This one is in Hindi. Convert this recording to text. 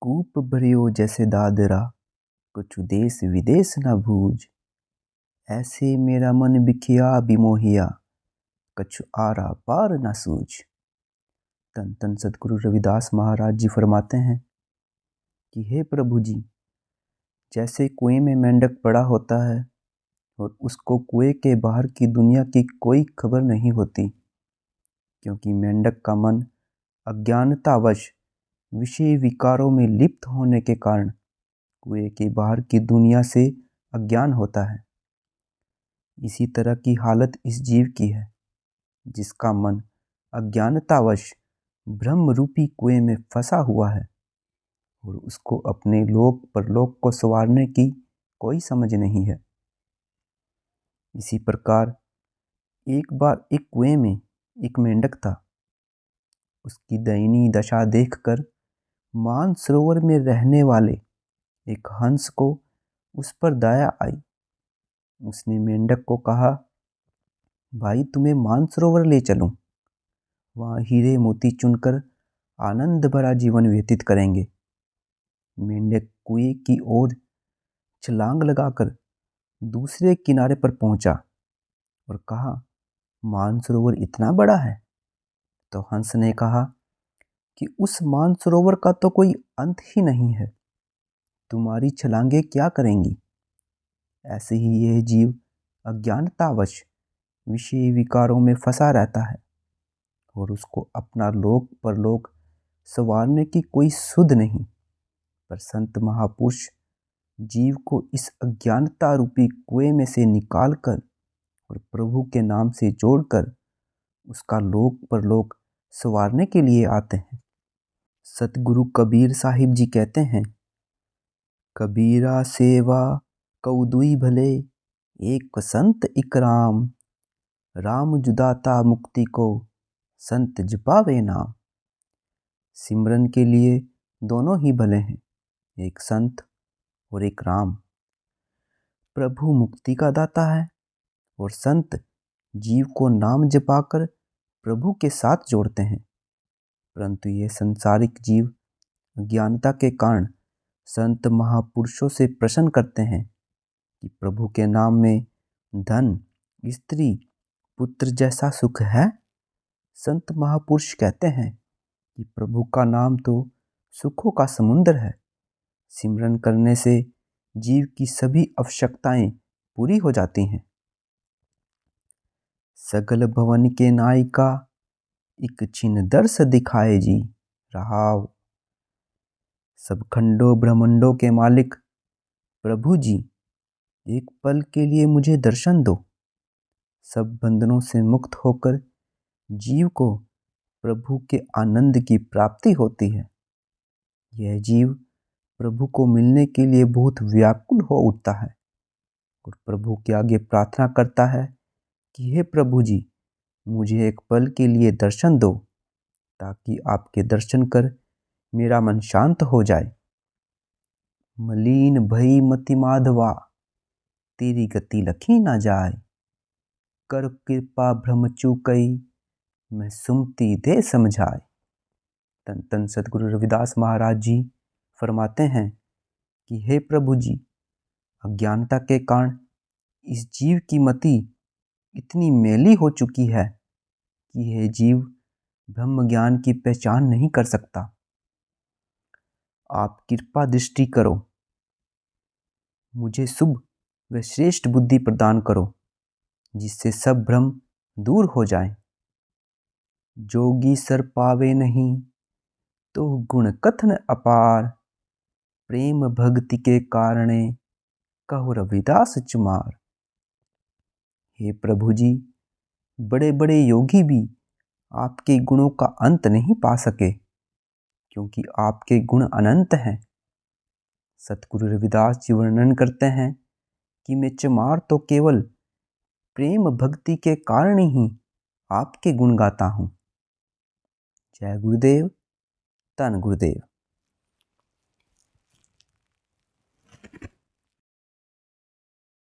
कूप भरियो जैसे दादरा, कछु देश विदेश न भूज। ऐसे मेरा मन बिखिया बिमोहिया, कछु आरा पार न सूझ। तन तन सदगुरु रविदास महाराज जी फरमाते हैं कि हे प्रभु जी, जैसे कुएं में मेंढक पड़ा होता है और उसको कुएं के बाहर की दुनिया की कोई खबर नहीं होती, क्योंकि मेंढक का मन अज्ञानतावश विषय विकारों में लिप्त होने के कारण कुएं के बाहर की दुनिया से अज्ञान होता है। इसी तरह की हालत इस जीव की है, जिसका मन अज्ञानतावश ब्रह्म रूपी कुएं में फंसा हुआ है और उसको अपने लोक परलोक को संवारने की कोई समझ नहीं है। इसी प्रकार एक बार एक कुएं में एक मेंढक था। उसकी दयनीय दशा देखकर मानसरोवर में रहने वाले एक हंस को उस पर दया आई। उसने मेंढक को कहा, भाई तुम्हें मानसरोवर ले चलूं, वहाँ हीरे मोती चुनकर आनंद भरा जीवन व्यतीत करेंगे। मेंढक कुएं की ओर छलांग लगाकर दूसरे किनारे पर पहुंचा और कहा, मानसरोवर इतना बड़ा है? तो हंस ने कहा कि उस मानसरोवर का तो कोई अंत ही नहीं है, तुम्हारी छलांगे क्या करेंगी। ऐसे ही यह जीव अज्ञानतावश विषय विकारों में फंसा रहता है और उसको अपना लोक परलोक संवारने की कोई सुध नहीं। पर संत महापुरुष जीव को इस अज्ञानता रूपी कुएं में से निकालकर और प्रभु के नाम से जोड़कर उसका लोक परलोक संवारने के लिए आते हैं। सतगुरु कबीर साहिब जी कहते हैं, कबीरा सेवा कऊ दुई भले, एक संत इक राम। राम जुदाता मुक्ति को, संत जपावे नाम। सिमरन के लिए दोनों ही भले हैं, एक संत और एक राम। प्रभु मुक्ति का दाता है और संत जीव को नाम जपाकर प्रभु के साथ जोड़ते हैं। परंतु ये संसारिक जीव अज्ञानता के कारण संत महापुरुषों से प्रश्न करते हैं कि प्रभु के नाम में धन, स्त्री, पुत्र जैसा सुख है। संत महापुरुष कहते हैं कि प्रभु का नाम तो सुखों का समुद्र है। सिमरन करने से जीव की सभी आवश्यकताएं पूरी हो जाती हैं। सगल भवन के नायिका, एक छिन दर्श दिखाए जी रहाव। सब खंडों ब्रह्मांडों के मालिक प्रभु जी, एक पल के लिए मुझे दर्शन दो। सब बंधनों से मुक्त होकर जीव को प्रभु के आनंद की प्राप्ति होती है। यह जीव प्रभु को मिलने के लिए बहुत व्याकुल हो उठता है और प्रभु के आगे प्रार्थना करता है कि हे प्रभु जी, मुझे एक पल के लिए दर्शन दो, ताकि आपके दर्शन कर मेरा मन शांत हो जाए। मलीन भई मति माधवा, तेरी गति लखी ना जाए। कर कृपा भ्रम चूकई, मैं सुमति दे समझाए। तन तन सदगुरु रविदास महाराज जी फरमाते हैं कि हे प्रभु जी, अज्ञानता के कारण इस जीव की मति इतनी मैली हो चुकी है कि यह जीव ब्रह्म ज्ञान की पहचान नहीं कर सकता। आप कृपा दृष्टि करो, मुझे शुभ व श्रेष्ठ बुद्धि प्रदान करो, जिससे सब भ्रम दूर हो जाए। जोगी सर पावे नहीं, तो गुण कथन अपार। प्रेम भक्ति के कारणे, कहो रविदास चुमार। हे प्रभु जी, बड़े बड़े योगी भी आपके गुणों का अंत नहीं पा सके, क्योंकि आपके गुण अनंत हैं। सतगुरु रविदास जी वर्णन करते हैं कि मैं चमार तो केवल प्रेम भक्ति के कारण ही आपके गुण गाता हूँ। जय गुरुदेव, धन गुरुदेव।